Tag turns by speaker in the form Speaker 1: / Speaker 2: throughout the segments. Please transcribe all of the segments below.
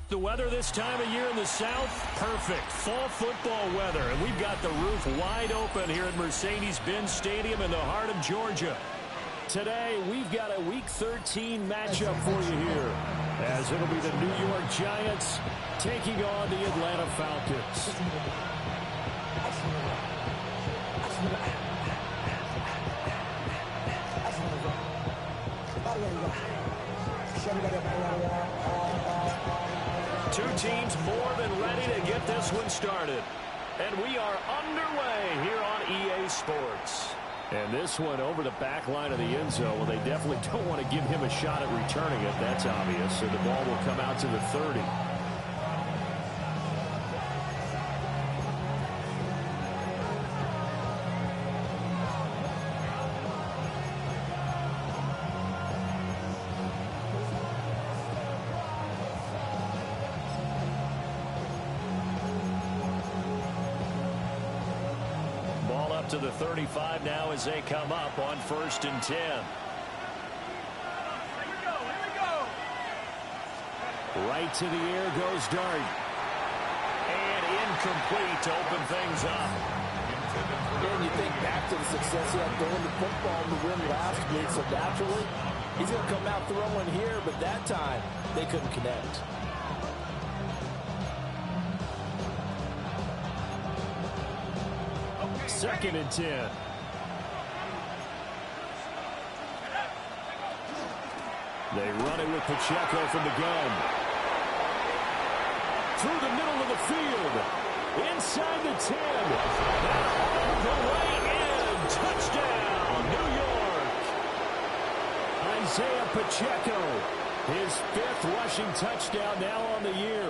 Speaker 1: The weather this time of year in the South, perfect. Fall football weather, and we've got the roof wide open here at Mercedes-Benz Stadium in the heart of Georgia. Today, we've got a Week 13 matchup for you here, as it'll be the New York Giants taking on the Atlanta Falcons. Two teams more than ready to get this one started. And we are underway here on EA Sports. And this one over the back line of the end zone. Well, they definitely don't want to give him a shot at returning it. That's obvious. So the ball will come out to the 30. To the 35 now as they come up on 1st and 10.
Speaker 2: Here we go.
Speaker 1: Right to the air goes Dart. And incomplete to open things up.
Speaker 3: And you think back to the success he had throwing the football in the win last week, so naturally, he's going to come out throwing here, but that time, they couldn't connect.
Speaker 1: Second and 10. They run it with Pacheco from the gun. Through the middle of the field. Inside the 10. All the way in. Touchdown, New York. Isaiah Pacheco. His 5th rushing touchdown now on the year.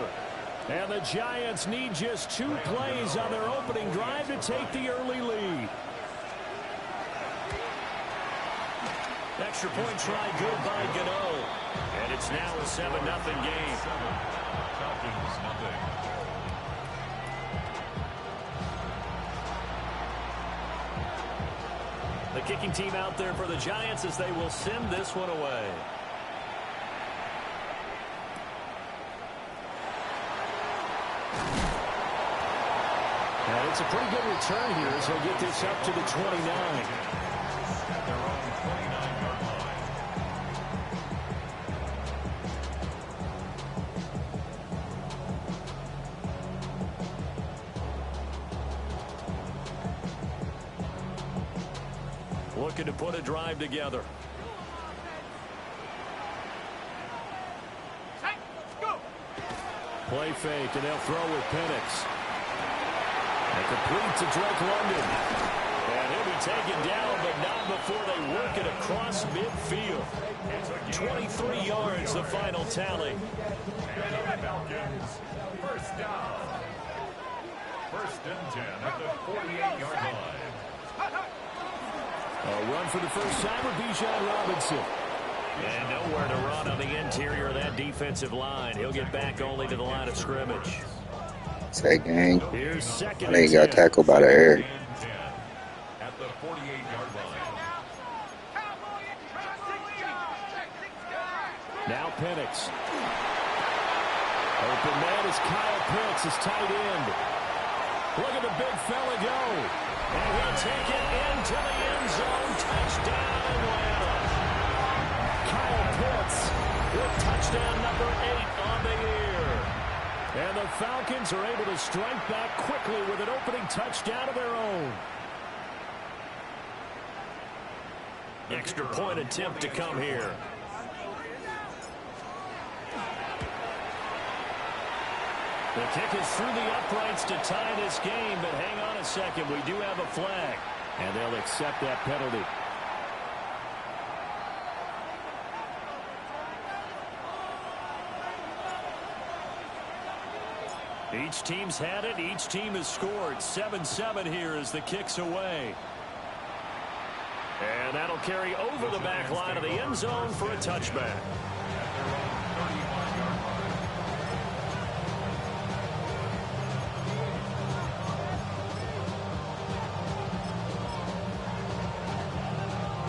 Speaker 1: And the Giants need just 2 plays on their opening drive to take the early lead. Extra point try good by Gano. And it's now a 7-0 game. The kicking team out there for the Giants as they will send this one away. And it's a pretty good return here as he'll get this up to the 29. Looking to put a drive together. Play fake, and they'll throw with Penix. And complete to Drake London. And he'll be taken down, but not before they work it across midfield. 23 yards, the final tally.
Speaker 4: First down. 1st and 10 at the 48-yard line.
Speaker 1: A run for the first time with Bijan Robinson. And nowhere to run on the interior of that defensive line. He'll get back only to the line of scrimmage.
Speaker 5: Say, gang.
Speaker 1: Here's second.
Speaker 5: They got tackled by the air.
Speaker 4: At the 48-yard line.
Speaker 1: Now Penix. Open man is Kyle Pitts, his tight end. Look at the big fella go. And he'll take it into the end zone. Touchdown, Atlanta. Kyle Pitts with touchdown number 8 on the year. And the Falcons are able to strike back quickly with an opening touchdown of their own. Extra point attempt to come here. The kick is through the uprights to tie this game, but hang on a second. We do have a flag, and they'll accept that penalty. Each team's had it. Each team has scored. 7-7 here as the kick's away. And that'll carry over the back line of the end zone for a touchback.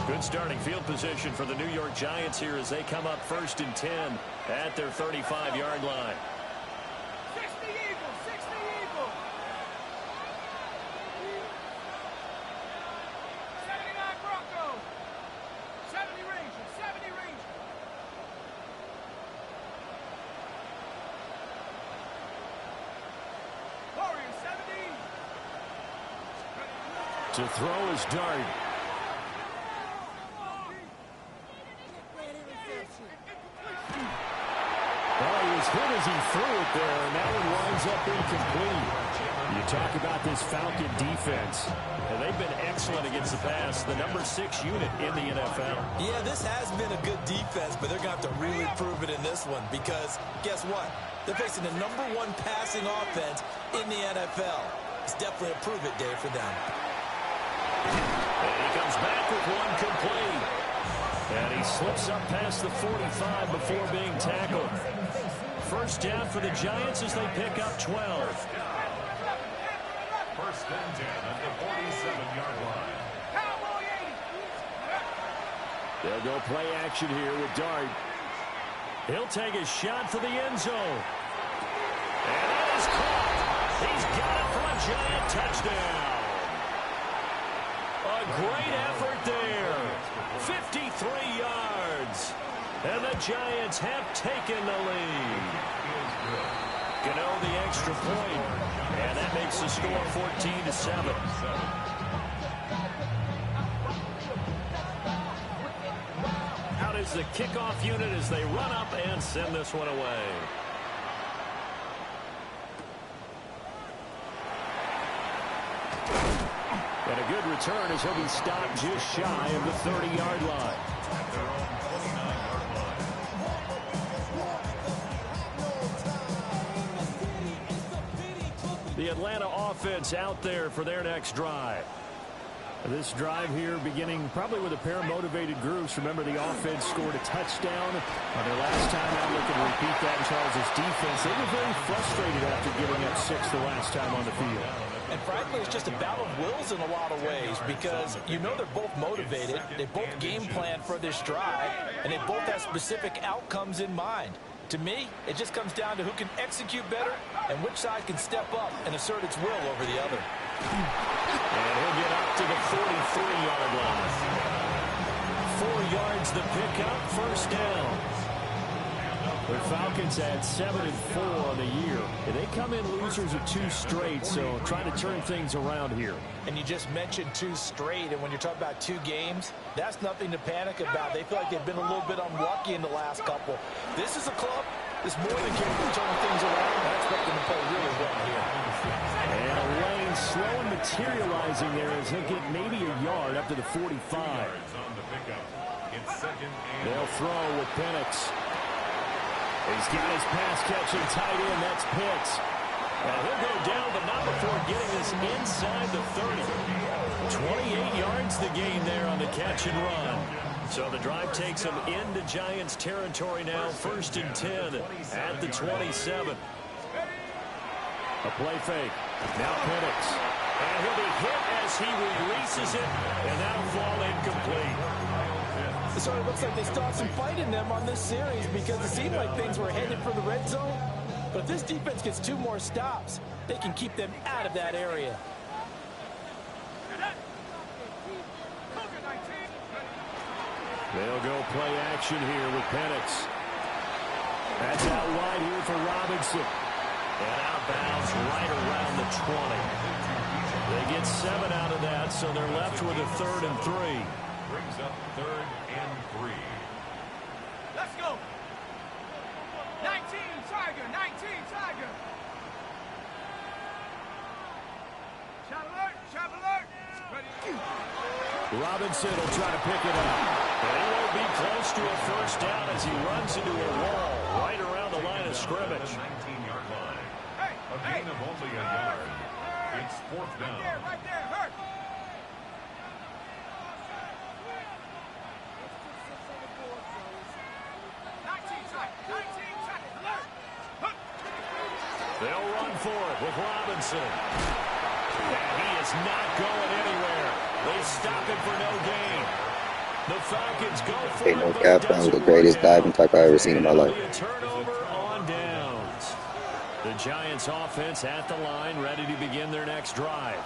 Speaker 1: Good Good starting field position for the New York Giants here as they come up 1st and 10 at their 35-yard line.
Speaker 2: 60 Eagles, 60 Eagles. 79 Broncos. 70 Rangers, 70 Rangers. Warriors, 70.
Speaker 1: To throw is Dart. Well, he was hit as he threw it there, and that one winds up incomplete. You talk about this Falcon defense, and they've been excellent against the pass, the number 6 unit in the NFL.
Speaker 3: Yeah, this has been a good defense, but they're going to have to really prove it in this one because guess what? They're facing the number 1 passing offense in the NFL. It's definitely a prove-it day for them.
Speaker 1: And he comes back with one complete. And he slips up past the 45 before being tackled. First down for the Giants as they pick up 12.
Speaker 4: 1st and 10 at the 47-yard line.
Speaker 1: They'll go play action here with Dart. He'll take a shot for the end zone. And it is caught. He's got it for a Giant touchdown. A great effort there. 53 yards. And the Giants have taken the lead. Gano the extra point. And that makes the score 14-7. Out is the kickoff unit as they run up and send this one away. And a good return as he'll be stopped just shy of the 30-yard line.
Speaker 4: At their own 29-yard line.
Speaker 1: The Atlanta offense out there for their next drive. This drive here beginning probably with a pair of motivated groups. Remember, the offense scored a touchdown on their last time out. Looking to repeat that in Charles' defense. They were very frustrated after giving up 6 the last time on the field.
Speaker 3: And frankly, it's just a battle of wills in a lot of ways because you know they're both motivated. They both game plan for this drive, and they both have specific outcomes in mind. To me, it just comes down to who can execute better and which side can step up and assert its will over the other.
Speaker 1: And he'll get up to the 43-yard line. 4 yards the pickup, first down. The Falcons had 7-4 on the year. And they come in losers of 2 straight, so trying to turn things around here.
Speaker 3: And you just mentioned 2 straight, and when you're talking about 2 games, that's nothing to panic about. They feel like they've been a little bit unlucky in the last couple. This is a club that's more than capable of turning things around. I expect them to play really well here.
Speaker 1: And Lane slow and materializing there as he'll get maybe a yard up to the 45. They'll throw with Penix. He's got his pass-catching tight end. That's Pitts. And he'll go down, but not before getting this inside the 30. 28 yards the gain there on the catch and run. So the drive takes him into Giants territory now. 1st and 10 at the 27. A play fake. Now Penix. And he'll be hit as he releases it, and that'll fall incomplete.
Speaker 3: So it looks like they still have some fight in them on this series because it seemed like things were headed for the red zone. But if this defense gets 2 more stops, they can keep them out of that area.
Speaker 1: They'll go play action here with Penix. That's out wide here for Robinson. And out bounds right around the 20. They get 7 out of that, so they're left with a 3rd and 3.
Speaker 4: Brings up 3rd and 3.
Speaker 2: Let's go. 19 Tiger, 19 Tiger. Shot alert, shot alert. Ready.
Speaker 1: Robinson will try to pick it up. But he won't be close to a first down as he runs into a wall right around the line of scrimmage.
Speaker 4: 19-yard line. A gain of only a yard. It's 4th down.
Speaker 2: Right there, hurt.
Speaker 1: They'll run for it with Robinson. And he is not going anywhere. They stop him for no gain. The Falcons go for
Speaker 5: Ain't no
Speaker 1: it, but
Speaker 5: cap,
Speaker 1: it
Speaker 5: that was the
Speaker 1: doesn't
Speaker 5: greatest
Speaker 1: work out.
Speaker 5: diving tackle I ever seen in my
Speaker 1: It'll
Speaker 5: life.
Speaker 1: be a turnover on downs. The Giants offense at the line, ready to begin their next drive.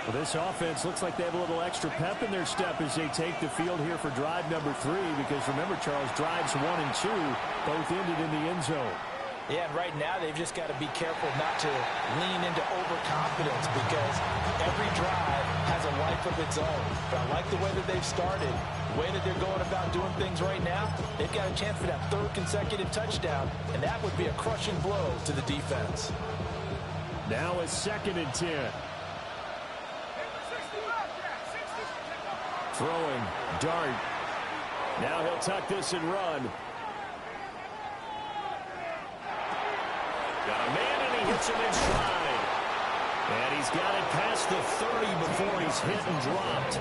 Speaker 1: Well, this offense looks like they have a little extra pep in their step as they take the field here for drive number 3, because remember, Charles, drives 1 and 2 both ended in the end zone.
Speaker 3: Yeah, and right now they've just got to be careful not to lean into overconfidence, because every drive has a life of its own. But I like the way that they've started, the way that they're going about doing things right now. They've got a chance for that 3rd consecutive touchdown, and that would be a crushing blow to the defense.
Speaker 1: Now a 2nd and 10. Throwing, dart. Now he'll tuck this and run. Got a man, and he hits him in stride. And he's got it past the 30 before he's hit and dropped.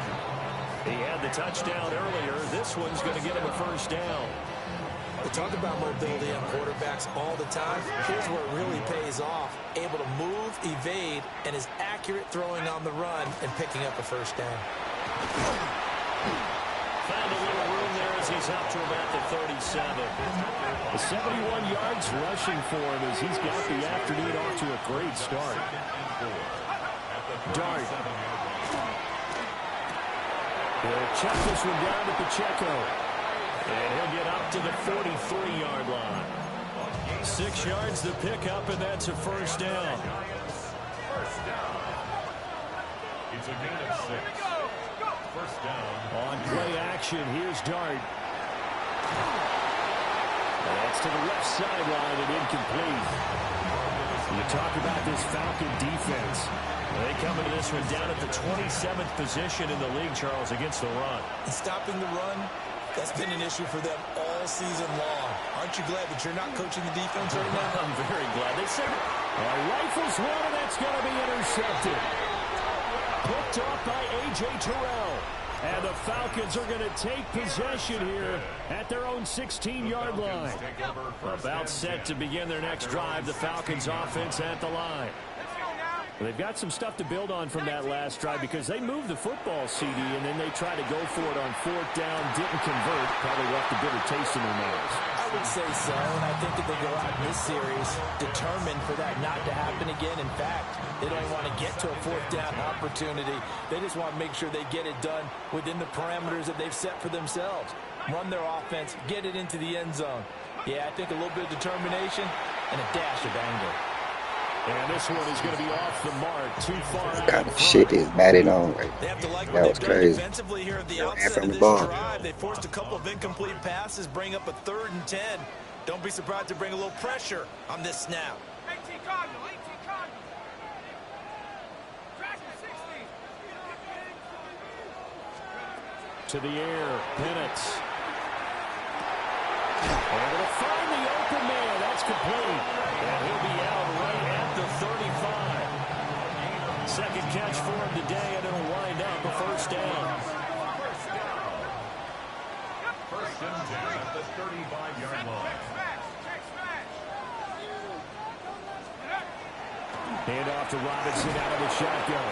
Speaker 1: He had the touchdown earlier. This one's going to get him a 1st down.
Speaker 3: We talk about mobility on quarterbacks all the time. Here's where it really pays off. Able to move, evade, and is accurate throwing on the run and picking up a 1st down.
Speaker 1: Found a little room there as he's up to about the 37. The 71 yards rushing for him as he's got the afternoon off to a great start. Dart. He'll check this one down at the Checo. And he'll get up to the 43-yard line. 6 yards the pickup, and that's a 1st down.
Speaker 4: It's a gain of 6. 1st down.
Speaker 1: On play action, here's Dart. That's to the left sideline and incomplete. You talk about this Falcon defense. They come into this one down at the 27th position in the league, Charles, against the run.
Speaker 3: And stopping the run, that's been an issue for them all season long. Aren't you glad that you're not coaching the defense right now?
Speaker 1: I'm very glad. They said rifles one, and that's going to be intercepted. Picked off by A.J. Terrell. And the Falcons are going to take possession here at their own 16-yard line. About set to begin their next drive. The Falcons offense at the line. They've got some stuff to build on from that last drive, because they moved the football, CD, and then they tried to go for it on 4th down, didn't convert, probably left a bitter taste in their mouths.
Speaker 3: I would say so, and I think that they go out in this series determined for that not to happen again. In fact, they don't want to get to a 4th down opportunity. They just want to make sure they get it done within the parameters that they've set for themselves. Run their offense, get it into the end zone. Yeah, I think a little bit of determination and a dash of anger.
Speaker 1: And this one is going to be off the mark, too far out.
Speaker 5: What kind of shit is Madden on right
Speaker 3: They have to like
Speaker 5: now?
Speaker 3: what
Speaker 5: That was
Speaker 3: they've done
Speaker 5: crazy.
Speaker 3: defensively here at the
Speaker 5: Yo,
Speaker 3: outset
Speaker 5: from
Speaker 3: of
Speaker 5: the
Speaker 3: this
Speaker 5: ball.
Speaker 3: drive. They forced a couple of incomplete passes, bring up a 3rd and 10. Don't be surprised to bring a little pressure on this snap.
Speaker 2: 18 Cardinal, 18 Cardinal. Track the 60.
Speaker 1: To the air, Penix. Able to find the open man. That's complete. And he'll be out right at the 35. 2nd catch for him today, and it'll wind up a 1st down.
Speaker 4: 1st and 10 at the 35-yard line.
Speaker 1: Hand off to Robinson out of the shotgun.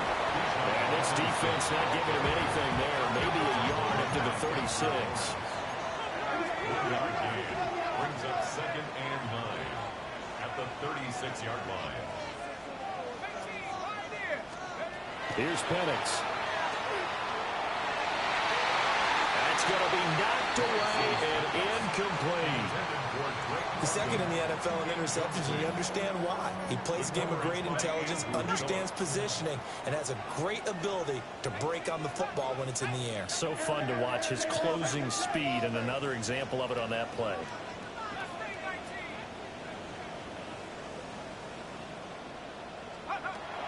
Speaker 1: And this defense not giving him anything there. Maybe a yard up to the 36.
Speaker 4: Brings up 2nd and 9 at the 36-yard line.
Speaker 1: Here's Penix. That's going to be knocked away and incomplete.
Speaker 3: The 2nd in the NFL in interceptions, and you understand why. He plays a game of great intelligence, understands positioning, and has a great ability to break on the football when it's in the air.
Speaker 1: So fun to watch his closing speed, and another example of it on that play.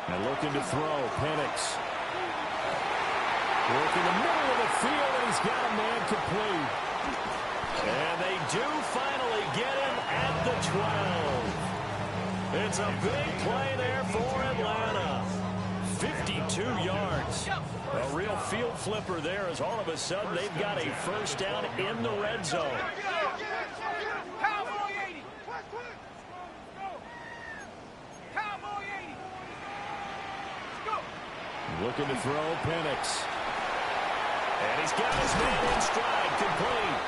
Speaker 1: And looking to throw, Penix. Working the middle of the field, and he's got a man complete. And they do finally get him at the 12. It's a big play there for Atlanta. 52 yards. A real field flipper there, as all of a sudden they've got a 1st down in the red zone.
Speaker 2: Cowboy 80. Cowboy 80. Go.
Speaker 1: Looking to throw, Penix. And he's got his man in stride, complete.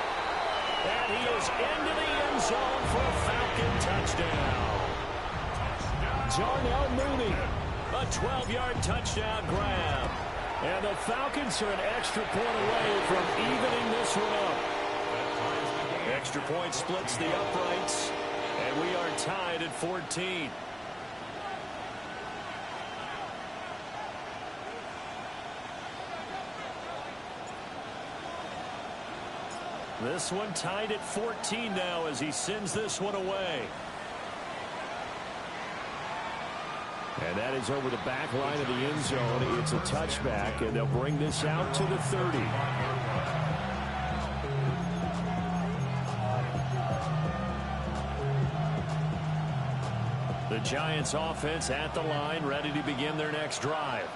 Speaker 1: And he is into the end zone for a Falcon touchdown. Darnell Mooney, a 12-yard touchdown grab. And the Falcons are an extra point away from evening this one up. Extra point splits the uprights, and we are tied at 14. This one tied at 14 now as he sends this one away. And that is over the back line of the end zone. It's a touchback, and they'll bring this out to the 30. The Giants offense at the line, ready to begin their next drive.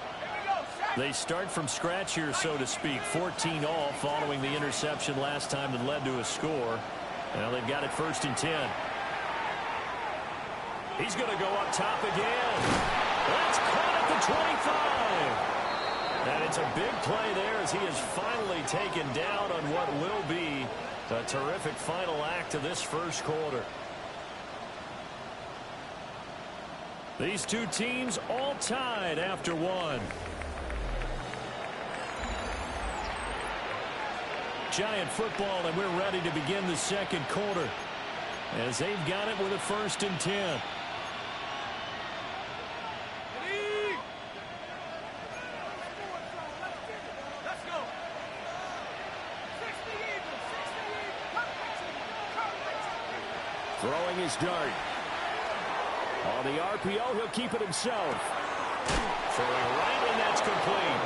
Speaker 1: They start from scratch here, so to speak. 14 all following the interception last time that led to a score. Now they've got it 1st and 10. He's going to go up top again. That's caught at the 25. And it's a big play there as he is finally taken down on what will be a terrific final act of this first quarter. These two teams all tied after one. Giant football, and we're ready to begin the second quarter as they've got it with a 1st and 10. Throwing his dart. On the RPO, he'll keep it himself. Throwing right, and that's complete.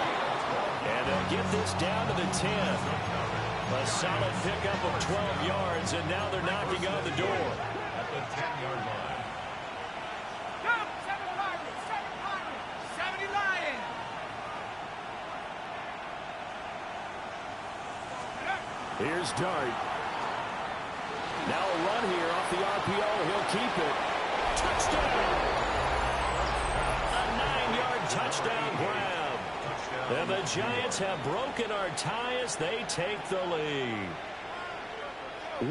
Speaker 1: And they'll get this down to the 10. A solid pickup of 12 yards, and now they're knocking on the door.
Speaker 4: At the 10-yard line.
Speaker 2: 70 Lions.
Speaker 1: Here's Dart. Now a run here off the RPO. He'll keep it. Touchdown! A 9-yard touchdown grab. And the Giants have broken our tie as they take the lead.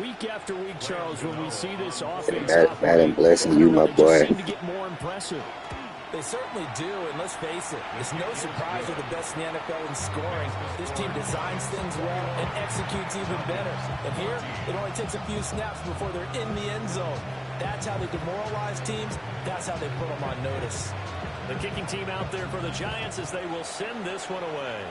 Speaker 1: Week after week, Charles, when we see this offense,
Speaker 5: Madden blessing you, my boy.
Speaker 1: seem to get more impressive.
Speaker 3: They certainly do, and let's face it, it's no surprise they're the best in the NFL in scoring. This team designs things well and executes even better. And here, it only takes a few snaps before they're in the end zone. That's how they demoralize teams. That's how they put them on notice.
Speaker 1: The kicking team out there for the Giants as they will send this one away.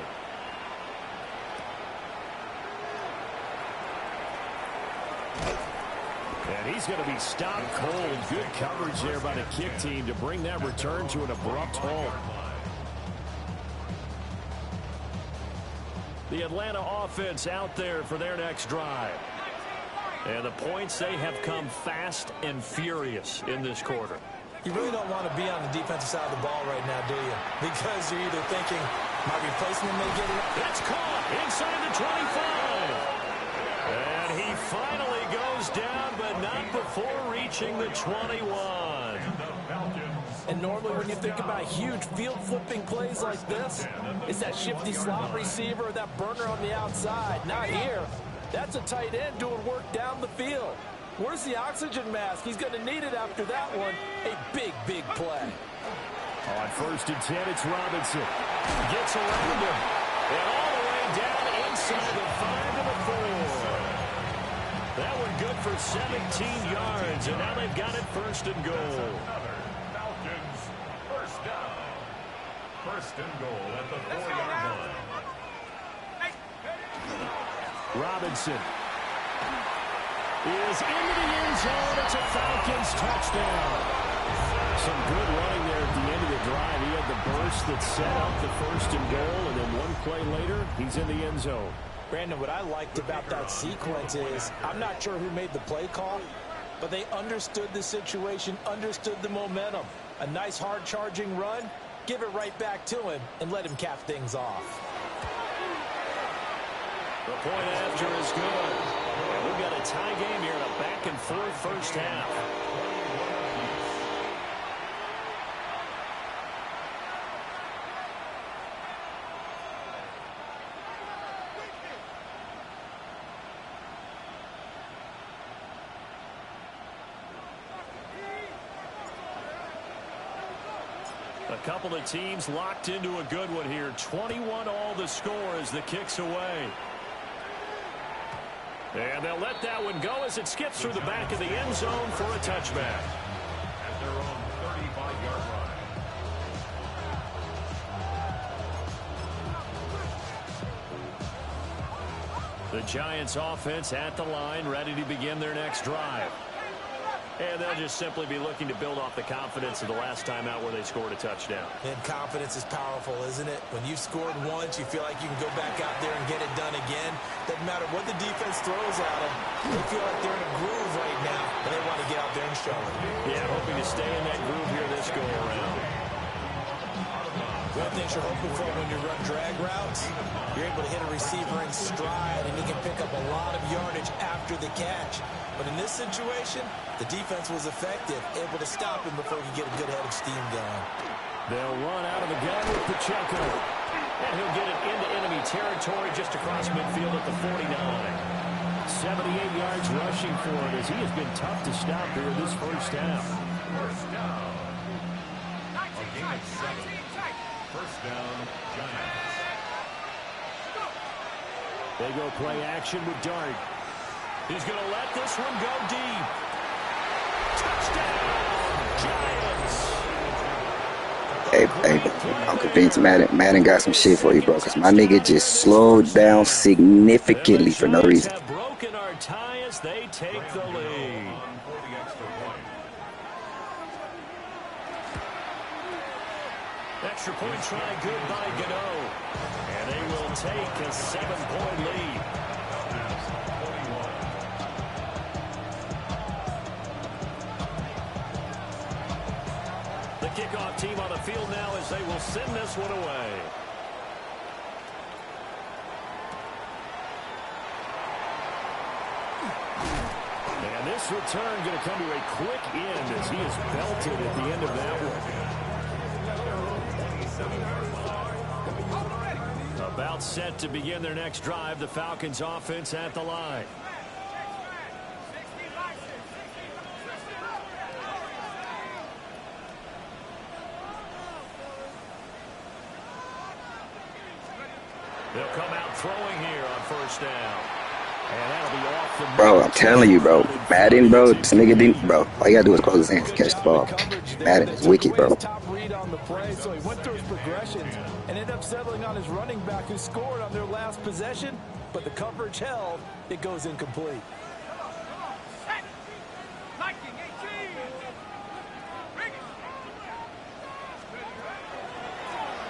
Speaker 1: And he's going to be stopped cold. Good coverage there by the kick team to bring that return to an abrupt halt. The Atlanta offense out there for their next drive. And the points, they have come fast and furious in this quarter.
Speaker 3: You really don't want to be on the defensive side of the ball right now, do you? Because you're either thinking, my replacement may get it.
Speaker 1: That's caught inside the 25. And he finally goes down, but not before reaching the 21.
Speaker 3: And normally when you think about huge field-flipping plays like this, it's that shifty slot receiver or that burner on the outside. Not here. That's a tight end doing work down the field. Where's the oxygen mask? He's going to need it after that one. A big, big play.
Speaker 1: On 1st and 10, it's Robinson. Gets around him. And all the way down inside the 5 to the 4. That one good for 17 yards. And now they've got it 1st and goal.
Speaker 4: Falcons, 1st down. 1st and goal at the 4-yard line.
Speaker 1: Robinson is into the end zone. It's a Falcons touchdown. Some good running there at the end of the drive. He had the burst that set up the 1st and goal, and then one play later, he's in the end zone.
Speaker 3: Brandon, what I liked about that sequence is I'm not sure who made the play call, but they understood the situation, understood the momentum. A nice hard-charging run, give it right back to him, and let him cap things off.
Speaker 1: The point after is good. And we've got a tie game here in a back-and-forth first half. A couple of teams locked into a good one here. 21 all the score as the kick's away. And they'll let that one go as it skips through the back of the end zone for a touchback.
Speaker 4: At their own 35-yard line.
Speaker 1: The Giants offense at the line, ready to begin their next drive. And they'll just simply be looking to build off the confidence of the last time out where they scored a touchdown.
Speaker 3: And confidence is powerful, isn't it? When you've scored once, you feel like you can go back out there and get it done again. Doesn't matter what the defense throws at them. They feel like they're in a groove right now, and they want to get out there and show it.
Speaker 1: Yeah, hoping to stay in that groove here this go-around.
Speaker 3: One thing you're hoping for when you run drag routes, you're able to hit a receiver in stride, and he can pick up a lot of yardage after the catch. But in this situation, the defense was effective, able to stop him before he could get a good head of steam going.
Speaker 1: They'll run out of the gun with Pacheco. And he'll get it into enemy territory just across midfield at the 49. 78 yards rushing for it as he has been tough to stop here this first half.
Speaker 4: First down. A game of 7. First down, Giants.
Speaker 1: They go play action with Dart. He's going to let this one go deep. Touchdown, Giants.
Speaker 5: Hey, I'm convinced Madden got some shit for you, bro, because my nigga just slowed down significantly for no reason.
Speaker 1: Have broken our tie as they take the lead. Extra point try good by Gano. And they will take a 7-point lead. The kickoff team on the field now as they will send this one away. And this return going to come to a quick end as he is belted at the end of that one. About set to begin their next drive. The Falcons offense at the line. They'll come out throwing here on first down. And that'll be off the
Speaker 5: Bro, I'm telling you, bro. Madden, bro, this nigga didn't, bro. All you gotta do is close his hands and catch the ball. Madden is wicked, bro.
Speaker 3: Top read on the play, so he went through his progressions and ended up settling on his running back who scored on their last possession, but the coverage held. It goes incomplete.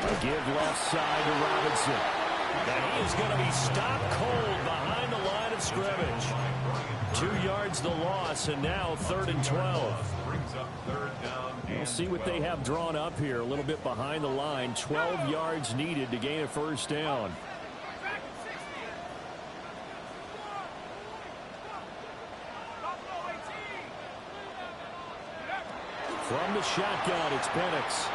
Speaker 1: A give left side to Robinson. And he is going to be stopped cold behind the line of scrimmage. 2 yards the loss, and now 3rd and 12. We'll see what they have drawn up here. A little bit behind the line. 12 yards needed to gain a first down. From the shotgun, it's Penix.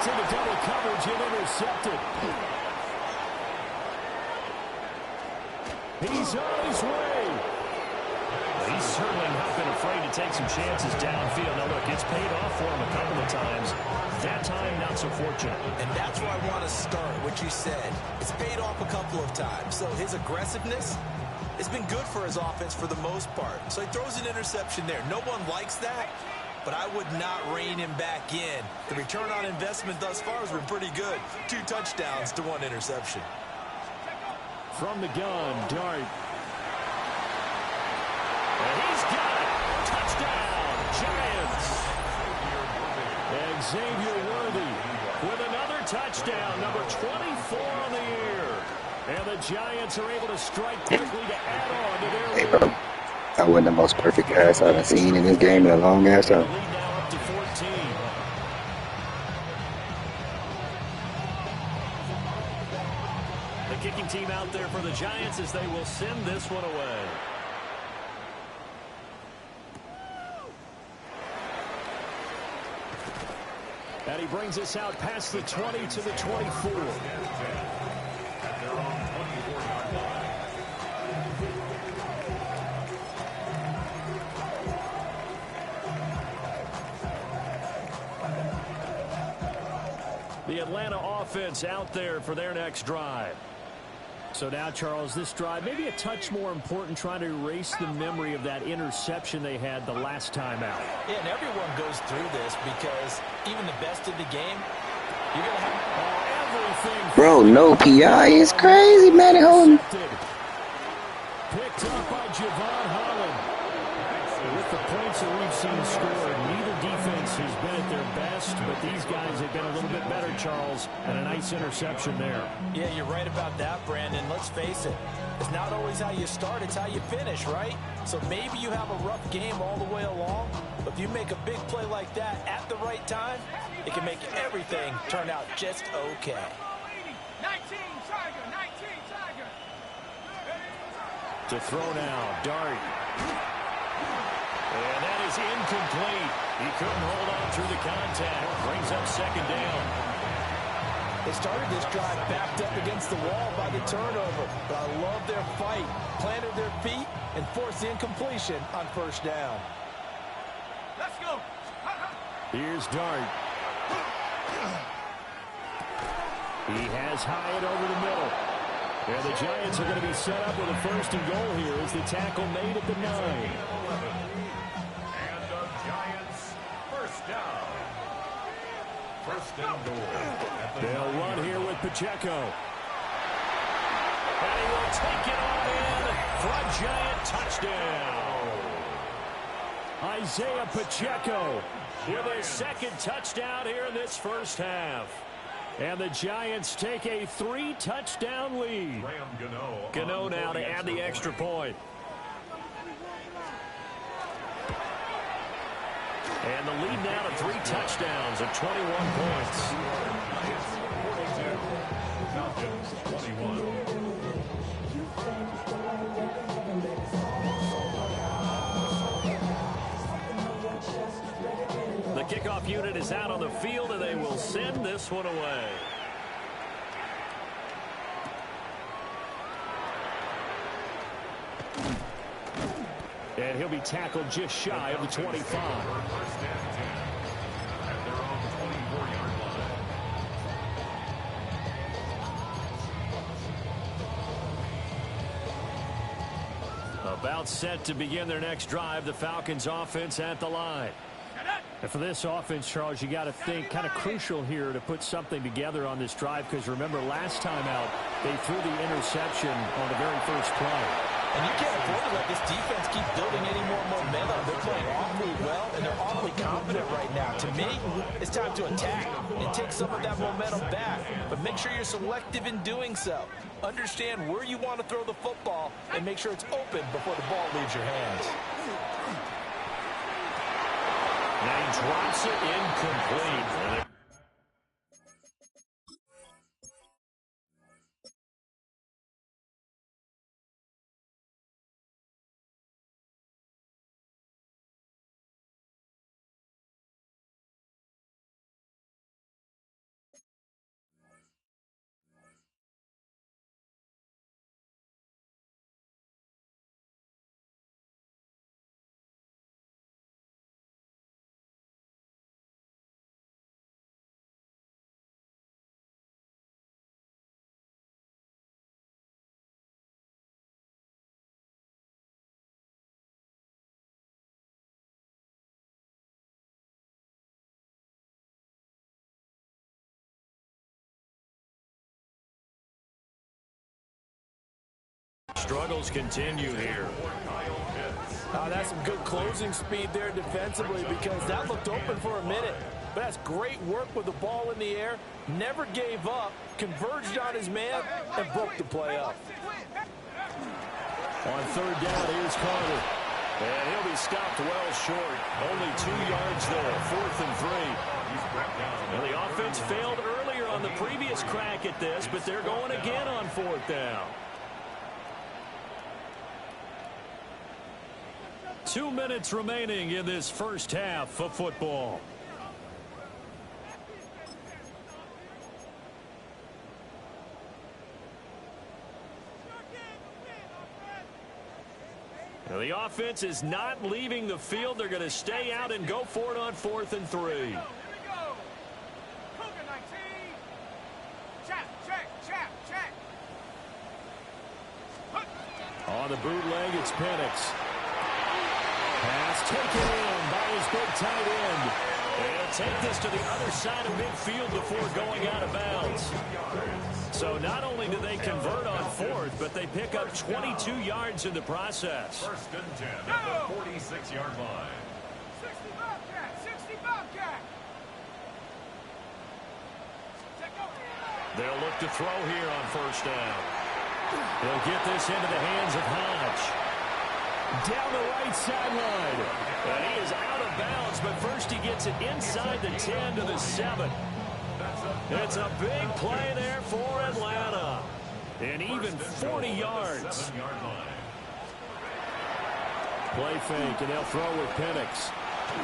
Speaker 1: To the double coverage and intercepted. He's on his way. He's certainly not been afraid to take some chances downfield. Now look, it's paid off for him a couple of times. That time, not so fortunate.
Speaker 3: And that's where I want to start, what you said. It's paid off a couple of times. So his aggressiveness, it's been good for his offense for the most part. So he throws an interception there. No one likes that, but I would not rein him back in. The return on investment thus far has been pretty good. 2 touchdowns to 1 interception.
Speaker 1: From the gun, Dart. And he's got it. Touchdown, Giants. And Xavier Worthy with another touchdown, number 24 on the year. And the Giants are able to strike quickly to add on to their
Speaker 5: Hey,
Speaker 1: lead.
Speaker 5: bro. That wasn't the most perfect pass I've seen in this game in a long ass time.
Speaker 1: Lead now up to 14. The kicking team out there for the Giants as they will send this one away. And he brings us out past the 20 to the 24. The Atlanta offense out there for their next drive. So now, Charles, this drive maybe a touch more important, trying to erase the memory of that interception they had the last time out.
Speaker 3: Yeah, and everyone goes through this because even the best in the game, you're going to have
Speaker 1: everything.
Speaker 5: Bro, no PI is crazy, man.
Speaker 1: Picked up by Javon Holland. With the points that we've seen scored, neither defense has been at their best, but these guys have been a little bit better, Charles, and a nice interception there.
Speaker 3: Yeah, you're right about that, Brandon. Let's face it. It's not always how you start, it's how you finish, right? So maybe you have a rough game all the way along, but if you make a big play like that at the right time, it can make everything turn out just okay.
Speaker 2: 19 Tiger, 19 Tiger.
Speaker 1: To throw now, Dart. And that is incomplete. He couldn't hold on through the contact. Brings up second down.
Speaker 3: They started this drive backed up against the wall by the turnover, but I love their fight. Planted their feet and forced the incompletion on first down.
Speaker 2: Let's go.
Speaker 1: Here's Dart. He has Hyatt over the middle. And the Giants are going to be set up with a first and goal here as the tackle made at the 9.
Speaker 4: And the Giants first down. First and goal.
Speaker 1: They'll run here with Pacheco. And he will take it all in for a Giant touchdown. Isaiah Pacheco with his second touchdown here in this first half. And the Giants take a 3-touchdown lead. Gano now to add the extra point. And the lead now to 3 touchdowns at 21 points.
Speaker 4: Falcons 21.
Speaker 1: The kickoff unit is out on the field, and they will send this one away. And he'll be tackled just shy of the 25.
Speaker 4: First and 10 at their own 24-yard line.
Speaker 1: About set to begin their next drive, the Falcons offense at the line. And for this offense, Charles, you got to think kind of crucial here to put something together on this drive, because remember last time out they threw the interception on the very first play.
Speaker 3: And you can't afford to let this defense keep building any more momentum. They're playing awfully well, and they're awfully confident right now. To me, it's time to attack and take some of that momentum back. But make sure you're selective in doing so. Understand where you want to throw the football and make sure it's open before the ball leaves your hands.
Speaker 1: Now he drops it incomplete. Struggles continue here.
Speaker 3: That's some good closing speed there defensively, because that looked open for a minute. But that's great work with the ball in the air. Never gave up, converged on his man, and broke the play up.
Speaker 1: On third down, here's Carter. And he'll be stopped well short. Only 2 yards there, 4th and 3. And the offense failed earlier on the previous crack at this, but they're going again on 4th down. 2 minutes remaining in this first half of football. Now the offense is not leaving the field. They're going to stay out and go for it on 4th and 3.
Speaker 2: Here we go. Cougar 19.
Speaker 1: On the bootleg, it's Penix. Pass taken in by his big tight end. They'll take this to the other side of midfield before going out of bounds. So not only do they convert on fourth, but they pick up 22 yards in the process.
Speaker 4: First and 10 at the 46-yard line.
Speaker 2: 60 Bobcat, 60 Bobcat.
Speaker 1: They'll look to throw here on first down. They'll get this into the hands of Hodge. Down the right sideline. And he is out of bounds, but first he gets it inside the 10 to the 7. It's a big play there for Atlanta. And even 40 yards. Play fake, and they'll throw with Penix.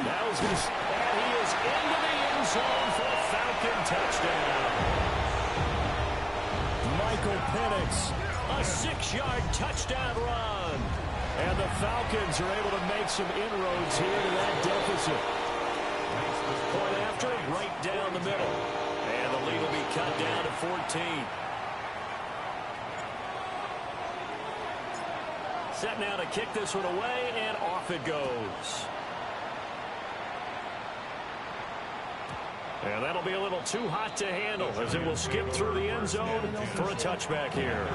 Speaker 1: Now he's going to... And he is into the end zone for a Falcon touchdown. Michael Penix, a 6-yard touchdown run. And the Falcons are able to make some inroads here to that deficit. Point after, right down the middle. And the lead will be cut down to 14. Set now to kick this one away, and off it goes. And that'll be a little too hot to handle as it will skip through the end zone for a touchback here.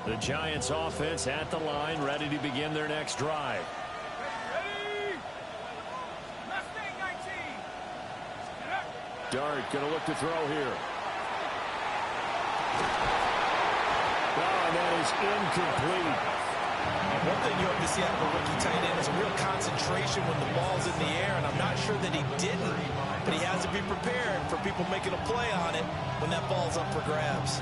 Speaker 1: The Giants offense at the line, ready to begin their next drive.
Speaker 2: Ready? Mustang 19.
Speaker 1: Dart going to look to throw here. Oh, and that is incomplete.
Speaker 3: One thing you have to see out of a rookie tight end is a real concentration when the ball's in the air, and I'm not sure that he didn't, but he has to be prepared for people making a play on it when that ball's up for grabs.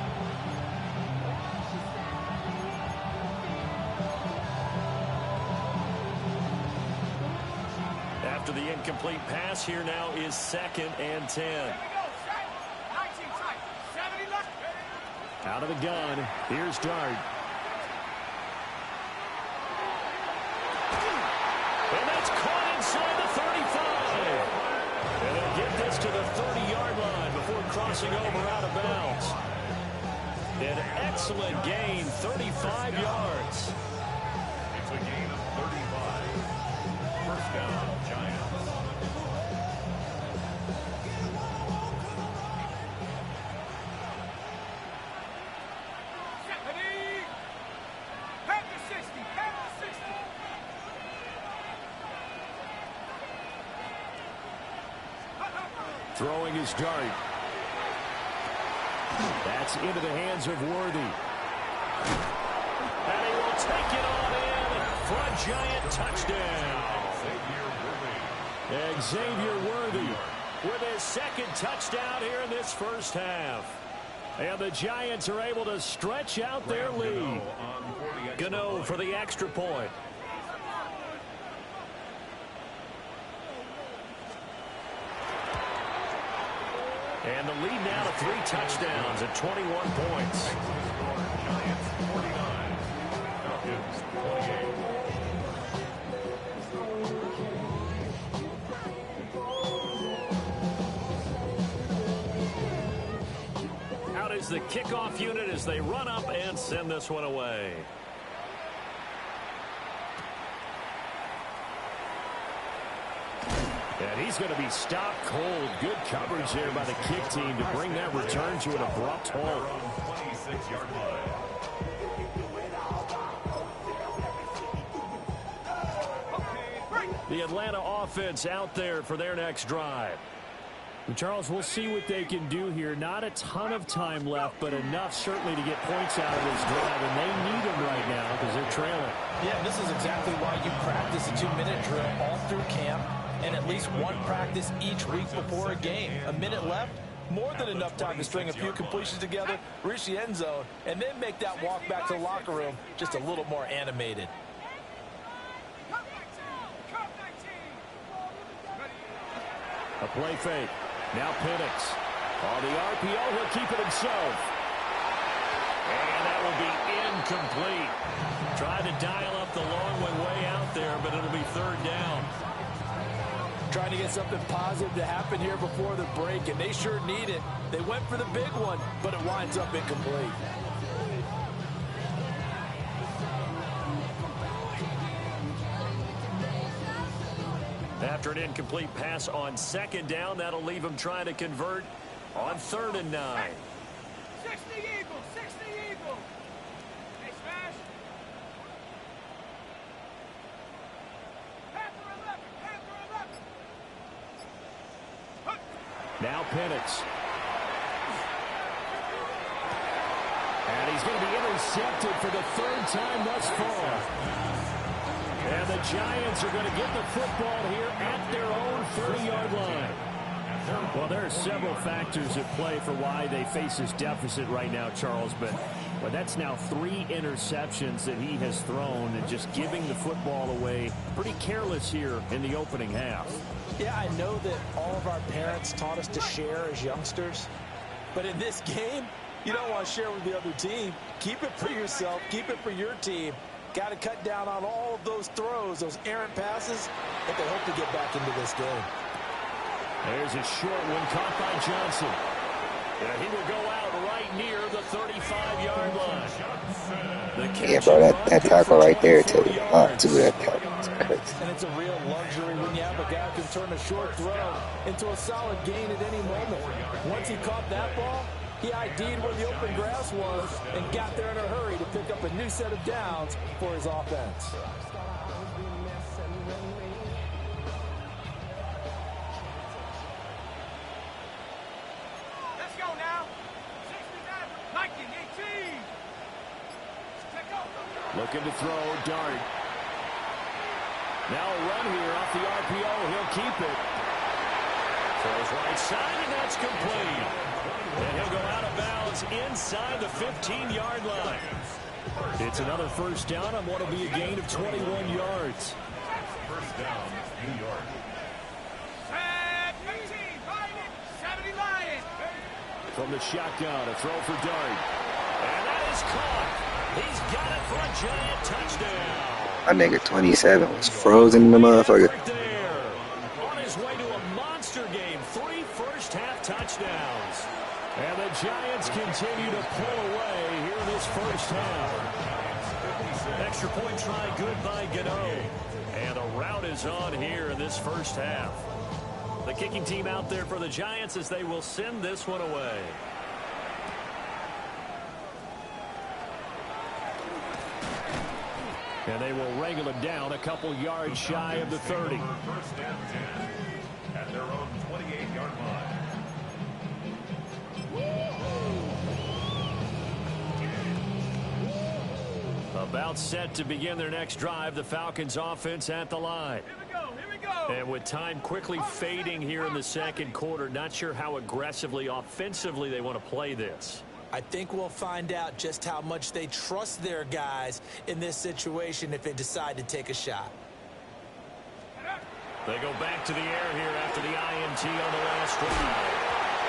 Speaker 1: After the incomplete pass, here now is 2nd and 10.
Speaker 2: Here we go. Set. 19 tight. 70 left.
Speaker 1: Out of the gun, here's Dart. And that's caught inside the 35. And they'll get this to the 30-yard line before crossing over out of bounds. An excellent gain, 35 yards.
Speaker 4: It's a gain of 35. First down, Giants.
Speaker 2: Ready? Head to 60. Head to 60.
Speaker 1: Throwing his Dart. That's into the hands of Worthy. And he will take it on in for a Giant touchdown. Xavier Worthy with his 2nd touchdown here in this first half. And the Giants are able to stretch out their lead. Gano for the extra point. And the lead now to 3 touchdowns at 21 points.
Speaker 4: Giants 49. Falcons 28.
Speaker 1: Out is the kickoff unit as they run up and send this one away. And he's going to be stopped cold. Good coverage there by the kick team to bring that return to an abrupt halt.
Speaker 4: 26-yard line.
Speaker 1: The Atlanta offense out there for their next drive. Charles, we'll see what they can do here. Not a ton of time left, but enough certainly to get points out of this drive, and they need them right now because they're trailing.
Speaker 3: Yeah, this is exactly why you practice a 2-minute drill all through camp and at least one practice each week before a game. A minute left, more than enough time to string a few completions together, reach the end zone, and then make that walk back to the locker room just a little more animated.
Speaker 1: A play fake. Now Penix. On the RPO, he'll keep it himself. And that will be incomplete. Tried to dial up the long one way out there, but it'll be third down.
Speaker 3: Trying to get something positive to happen here before the break, and they sure need it. They went for the big one, but it winds up incomplete.
Speaker 1: After an incomplete pass on second down, that'll leave them trying to convert on 3rd and 9.
Speaker 2: 60 Eagles, 60 Eagles. Hey, Smash. Panther 11, Panther 11.
Speaker 1: Now Penix. And he's going to be intercepted for the 3rd time thus far. And the Giants are going to get the football here at their own 30-yard line. Well, there are several factors at play for why they face this deficit right now, Charles. But that's now 3 interceptions that he has thrown and just giving the football away. Pretty careless here in the opening half.
Speaker 3: Yeah, I know that all of our parents taught us to share as youngsters. But in this game, you don't want to share with the other team. Keep it for yourself. Keep it for your team. Got to cut down on all of those throws, those errant passes, that they hope to get back into this game.
Speaker 1: There's a short one caught by Johnson. And he will go out right near the 35-yard line.
Speaker 5: Yeah, bro, that tackle right there to that tackle.
Speaker 3: And it's a real luxury when you have a guy who can turn a short throw into a solid gain at any moment. Once he caught that ball, he ID'd where the open grass was and got there in a hurry to pick up a new set of downs for his offense.
Speaker 2: Let's go now. 69, 19, 18. Check out.
Speaker 1: Looking to throw, Dart. Now a run here off the RPO. He'll keep it. Throws right side, and that's complete. And he'll go out of bounds inside the 15-yard line. It's another 1st down on what will be a gain of 21 yards.
Speaker 4: 1st down, New York.
Speaker 2: 18, Lion, 70 Lion.
Speaker 1: From the shotgun, a throw for Dart. And that is caught. He's got it for a Giant touchdown.
Speaker 5: My nigga 27 was frozen in the motherfucker.
Speaker 1: Right there. On his way to a monster game. 3 first-half touchdowns. And the Giants continue to pull away here in this 1st half. Extra point try good by Gano. And the route is on here in this 1st half. The kicking team out there for the Giants as they will send this one away. And they will wrangle it down a couple yards shy of the 30.
Speaker 4: 1st and 10 at their own 28-yard line.
Speaker 1: About set to begin their next drive, the Falcons offense at the line.
Speaker 2: Here we go, here we go.
Speaker 1: And with time quickly fading here in the 2nd quarter, not sure how aggressively, offensively they want to play this.
Speaker 3: I think we'll find out just how much they trust their guys in this situation if they decide to take a shot.
Speaker 1: They go back to the air here after the INT on the last drive.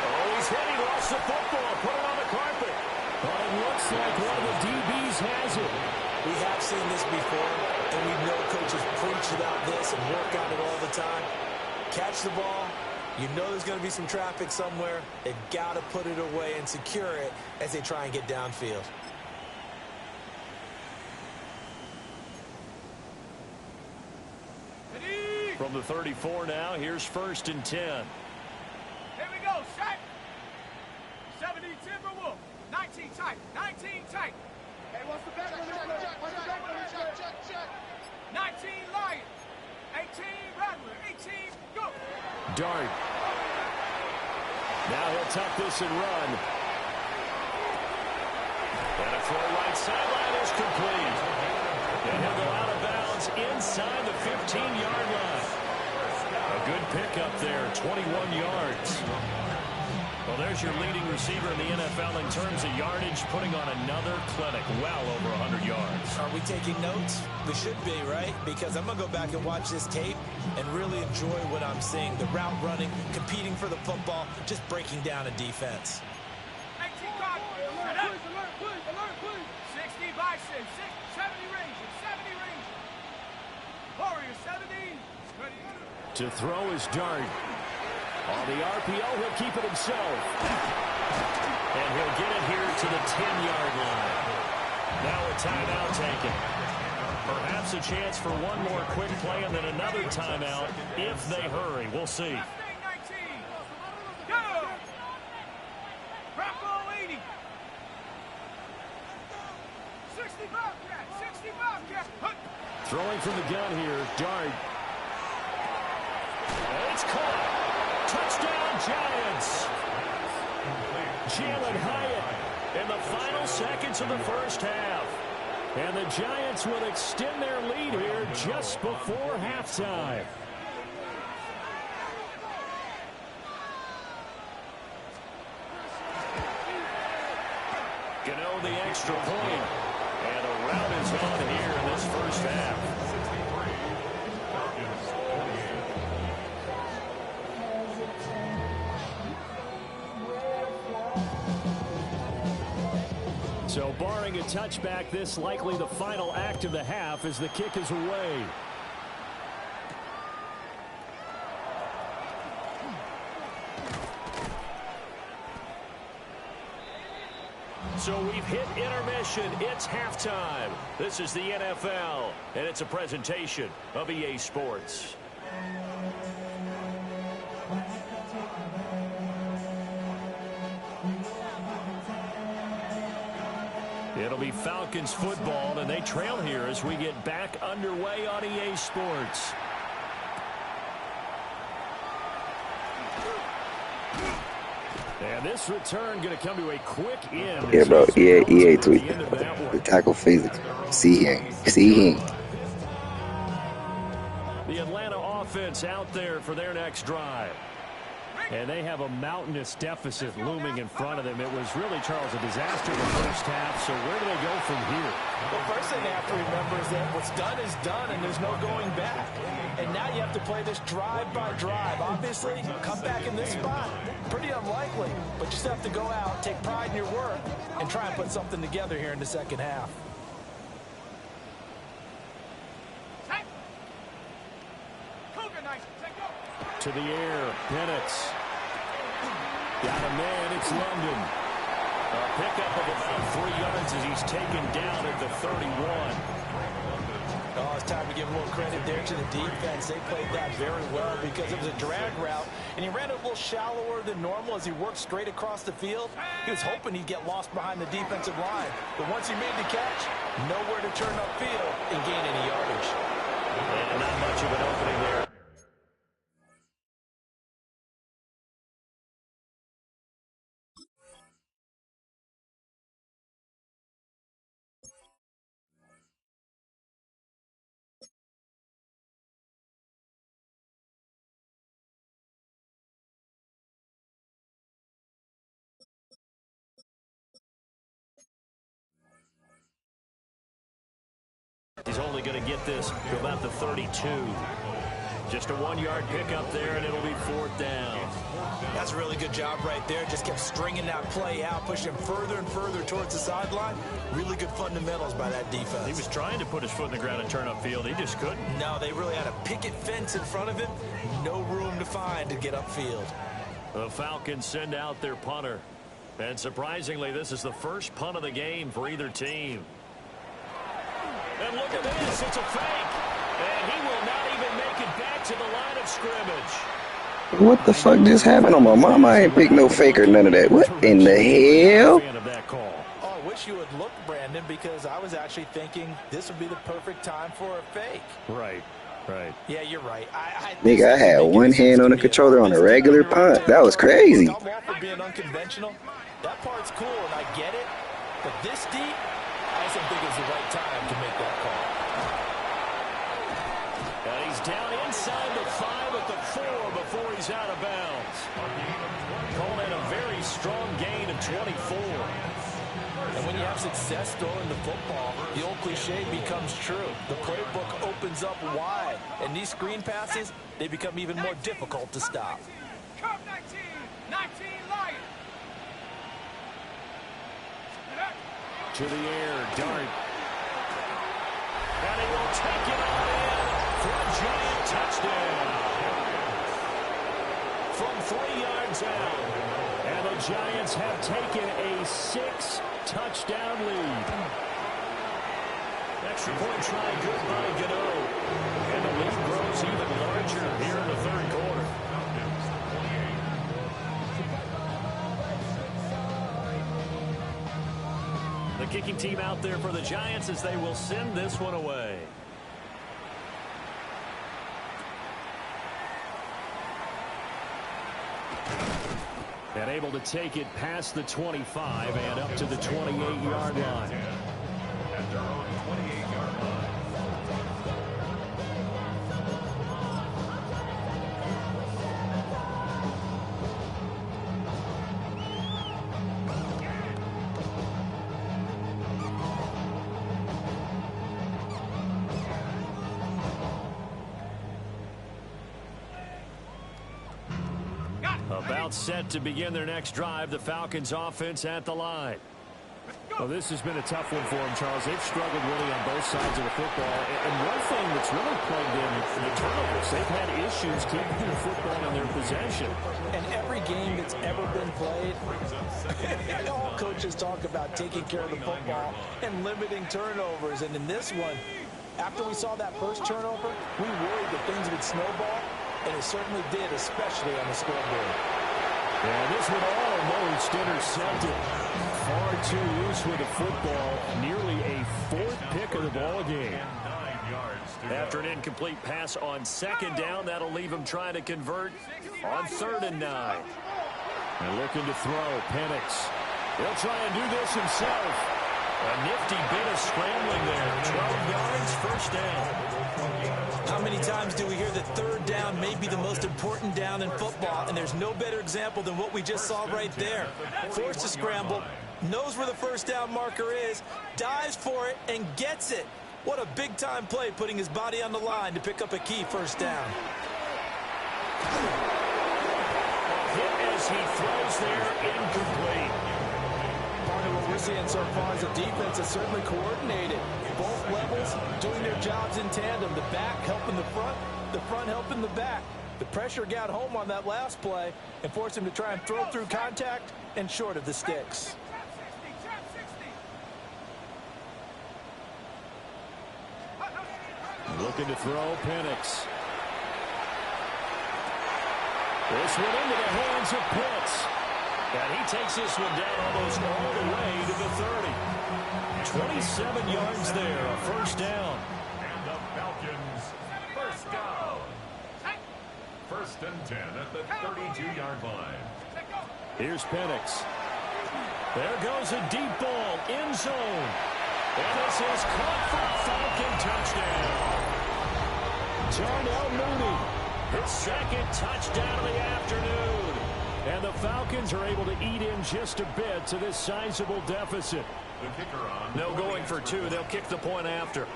Speaker 1: Oh, he's hit. He lost the football. Put it on the carpet. But it looks like one of the DBs has it.
Speaker 3: We have seen this before, and we know coaches preach about this and work on it all the time. Catch the ball. You know there's going to be some traffic somewhere. They've got to put it away and secure it as they try and get downfield.
Speaker 2: Ready?
Speaker 1: From the 34 now, here's 1st and 10.
Speaker 2: Here we go, set. 70 Timberwolf. 19 tight, 19 tight. Hey, what's the back? Check. 19 Lion. 18 Rattler. 18, go.
Speaker 1: Dart. Now he'll tuck this and run. And a throw right sideline is complete. And he'll go out of bounds inside the 15-yard line. A good pickup there, 21 yards. Well, there's your leading receiver in the NFL in terms of yardage, putting on another clinic, well over 100 yards.
Speaker 3: Are we taking notes? We should be, right? Because I'm going to go back and watch this tape and really enjoy what I'm seeing. The route running, competing for the football, just breaking down a defense.
Speaker 2: 19 guard. Alert, please. 60 by 6. Warriors 70.
Speaker 1: To throw his dart. On the RPO, he'll keep it himself. And he'll get it here to the 10-yard line. Now a timeout taken. Perhaps a chance for one more quick play and then another timeout if they hurry. We'll see.
Speaker 2: 19. Go! Bronco 80. 60 Bobcat. 60 Bobcat.
Speaker 1: Throwing from the gun here, dart. And it's caught. Touchdown, Giants. Jalen Hyatt in the final seconds of the first half. And the Giants will extend their lead here just before halftime. Gano the extra point. And a rout is on here in this first half. So barring a touchback, this likely the final act of the half as the kick is away. So we've hit intermission. It's halftime. This is the NFL, and it's a presentation of EA Sports. It'll be Falcons football, and they trail here as we get back underway on EA Sports. And this return going to come to a quick end.
Speaker 5: Yeah, bro. EA tweet. The tackle physics. See him.
Speaker 1: The Atlanta offense out there for their next drive. And they have a mountainous deficit looming in front of them. It was really, Charles, a disaster in the first half. So where do they go from here?
Speaker 3: The first thing they have to remember is that what's done is done, and there's no going back. And now you have to play this drive by drive. Obviously, come back in this spot, pretty unlikely. But you still have to go out, take pride in your work, and try and put something together here in the second half.
Speaker 1: To the air, Penix. Got a man, it's London. A pickup of about 3 yards as he's taken down at the 31.
Speaker 3: Oh, it's time to give a little credit there to the defense. They played that very well because it was a drag route, and he ran it a little shallower than normal as he worked straight across the field. He was hoping he'd get lost behind the defensive line, but once he made the catch, nowhere to turn upfield and gain any yardage.
Speaker 1: And not much of an opening there. He's only going to get this to about the 32. Just a 1-yard pickup there, and it'll be 4th down.
Speaker 3: That's a really good job right there. Just kept stringing that play out, pushing further and further towards the sideline. Really good fundamentals by that defense.
Speaker 1: He was trying to put his foot in the ground and turn upfield. He just couldn't.
Speaker 3: No, they really had a picket fence in front of him. No room to find to get upfield.
Speaker 1: The Falcons send out their punter. And surprisingly, this is the first punt of the game for either team. And look at this. It's a fake. And he will not even make it back to the line of scrimmage.
Speaker 5: What the fuck just happened on my mama? I ain't pick no fake or none of that. What in the hell?
Speaker 3: Oh, I wish you would look, Brandon, because I was actually thinking this would be the perfect time for a fake.
Speaker 1: Right.
Speaker 3: Yeah, you're right.
Speaker 5: Nigga, I had one hand on the controller on a regular punt. That was crazy.
Speaker 3: I'm all for being unconventional. That part's cool, and I get it. But this deep, I just think it's the right time to make that call.
Speaker 1: And he's down inside the 5 at the 4 before he's out of bounds. Calling in a very strong gain of 24.
Speaker 3: And when you have success throwing the football, the old cliche becomes true. The playbook opens up wide. And these screen passes, they become even more difficult to stop.
Speaker 2: Curve 19 Lion.
Speaker 1: To the air, Dart. And he will take it on in. touchdown. From 3 yards out. And the Giants have taken a 6-touchdown lead. Extra point try good by Gano. And the lead grows even larger here in the third quarter. The kicking team out there for the Giants as they will send this one away. And able to take it past the 25 and up to the 28-yard line.
Speaker 4: At their own 28-yard line.
Speaker 1: About set to begin their next drive, the Falcons offense at the line. Well, this has been a tough one for them, Charles. They've struggled really on both sides of the football. And one thing that's really plagued them is the turnovers. They've had issues keeping the football in their possession.
Speaker 3: And every game that's ever been played, all coaches talk about taking care of the football and limiting turnovers. And in this one, after we saw that first turnover, we worried that things would snowball. And it certainly did, especially on the scoreboard.
Speaker 1: And this one almost intercepted. Far too loose with the football. Nearly a 4th pick of the ball game. After an incomplete pass on 2nd down, that'll leave him trying to convert on 3rd and 9. And looking to throw, Penix. He'll try and do this himself. A nifty bit of scrambling there. 12 yards, 1st down.
Speaker 3: How many times do we hear that 3rd down may be the most important down in football, and there's no better example than what we just saw right there. Forced to scramble, knows where the 1st down marker is, dives for it, and gets it. What a big-time play, putting his body on the line to pick up a key 1st down.
Speaker 1: A hit as he throws there, incomplete.
Speaker 3: Part of what we're seeing so far is the defense is certainly coordinated. Both levels doing their jobs in tandem. The back helping the front helping the back. The pressure got home on that last play and forced him to try and throw through contact and short of the sticks.
Speaker 1: Looking to throw, Penix. This one into the hands of Pitts. And he takes this one down almost all the way to the 30. 27 yards there, a 1st down.
Speaker 4: And the Falcons, 1st down. 1st and 10 at the 32-yard line.
Speaker 1: Here's Penix. There goes a deep ball, end zone. And this is caught for a Falcon touchdown. Darnell Mooney, his 2nd touchdown of the afternoon. And the Falcons are able to eat in just a bit to this sizable deficit.
Speaker 4: The kicker on.
Speaker 1: No going for 2. They'll kick the point after.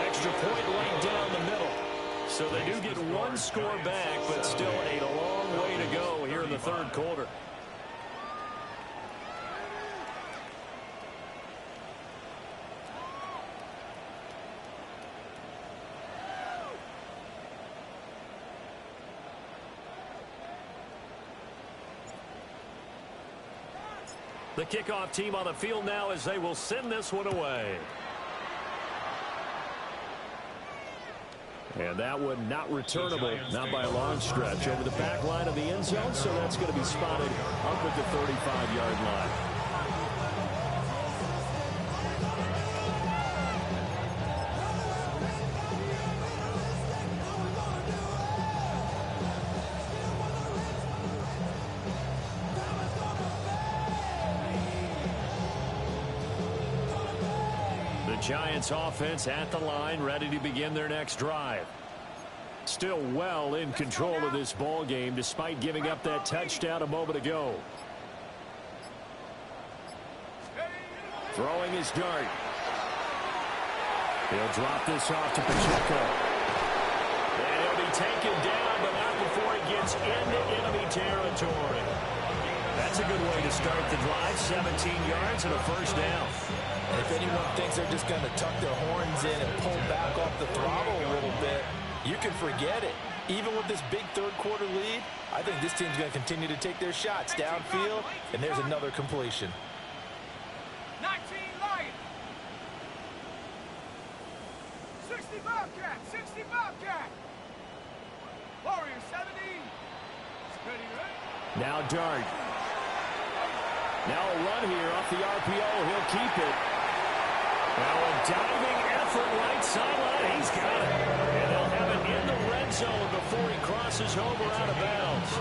Speaker 1: Extra point right down the middle. So they do get 1 score back, but still a long way to go here in the 3rd quarter. The kickoff team on the field now as they will send this one away. And that one not returnable, not by a long stretch, over the back line of the end zone, so that's going to be spotted up at the 35-yard line. Giants offense at the line, ready to begin their next drive. Still well in control of this ball game despite giving up that touchdown a moment ago. Throwing his dart. He'll drop this off to Pacheco. And he'll be taken down, but not before he gets into enemy territory. That's a good way to start the drive. 17 yards and a 1st down.
Speaker 3: And if anyone thinks they're just going to tuck their horns in and pull back off the throttle a little bit, you can forget it. Even with this big third-quarter lead, I think this team's going to continue to take their shots downfield, and there's another completion.
Speaker 2: 19 Lions. 60 Bobcat. 60 Bobcat. Warrior 70. Steady, right?
Speaker 1: Now Dart. Now a run here off the RPO. He'll keep it. Now a diving effort right sideline. He's got it. And they'll have it in the red zone before he crosses over out of bounds.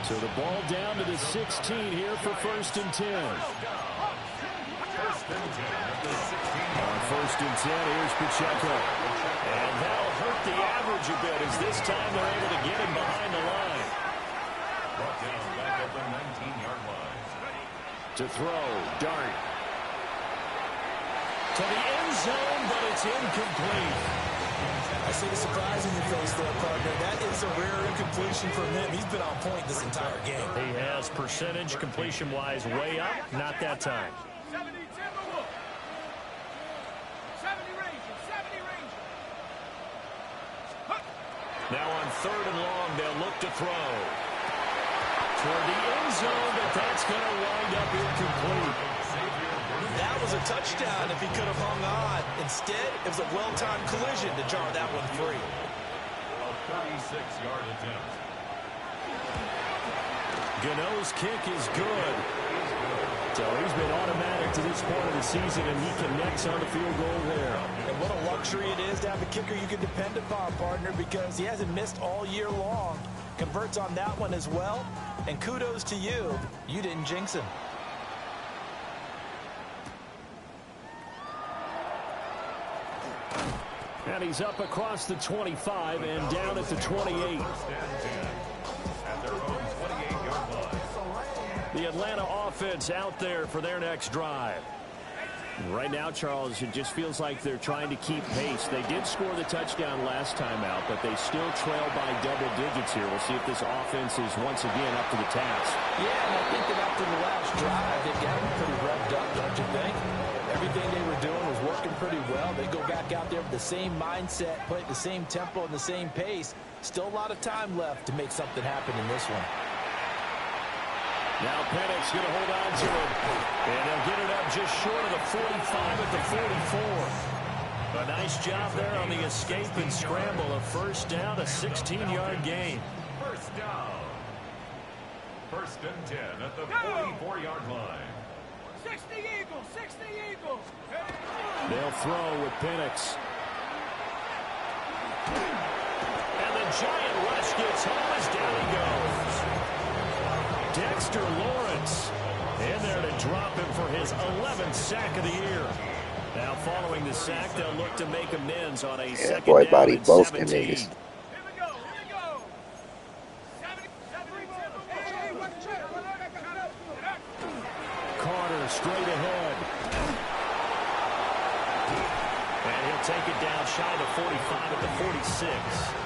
Speaker 1: So the ball down to the 16 here for 1st and 10. On 1st and 10, here's Pacheco. And that'll hurt the average a bit as this time they're able to get him behind the line.
Speaker 4: Brought down back at the 19-yard line.
Speaker 1: To throw, Dart. To the end zone, but it's incomplete.
Speaker 3: I see the surprise in your face there, partner. That is a rare incompletion from him. He's been on point this entire game.
Speaker 1: He has percentage completion-wise way up. Not that time.
Speaker 2: 70 Timberwolves. 70 Rangers. 70 Rangers.
Speaker 1: Now on 3rd and long, they'll look to throw. Toward the end zone, but that's going to wind up incomplete.
Speaker 3: That was a touchdown if he could have hung on. Instead, it was a well-timed collision to jar that one free.
Speaker 4: A 36-yard attempt.
Speaker 1: Gano's kick is good. So he's been automatic to this point of the season, and he connects on the field goal there.
Speaker 3: And what a luxury it is to have a kicker you can depend upon, partner, because he hasn't missed all year long. Converts on that one as well. And kudos to you. You didn't jinx him.
Speaker 1: And he's up across the 25 and down at the 28.
Speaker 4: First and 10 at their own 28-yard line.
Speaker 1: The Atlanta offense out there for their next drive. Right now, Charles, it just feels like they're trying to keep pace. They did score the touchdown last time out, but they still trail by double digits here. We'll see if this offense is once again up to the task.
Speaker 3: Yeah, and I think that after the last drive, they've got them pretty revved up, don't you think? Everything they were doing was working pretty well. They go back out there with the same mindset, play at the same tempo and the same pace. Still a lot of time left to make something happen in this one.
Speaker 1: Now Penix going to hold on to it. And they'll get it up just short of the 45 at the 44. A nice job there on the escape and scramble. A first down, a 16-yard gain.
Speaker 4: First down. 1st and 10 at the 44-yard line.
Speaker 2: 60 Eagles. 60 Eagles.
Speaker 1: They'll throw with Penix. And the giant rush gets home as down he goes. Dexter Lawrence in there to drop him for his 11th sack of the year. Now following the sack, they'll look to make amends on a second
Speaker 5: boy,
Speaker 1: down
Speaker 5: body
Speaker 1: and
Speaker 5: both them
Speaker 1: 17.
Speaker 5: niggas.
Speaker 2: Here we go. Here we go. 70
Speaker 1: Carter straight ahead. And he'll take it down shy of the 45 at the 46.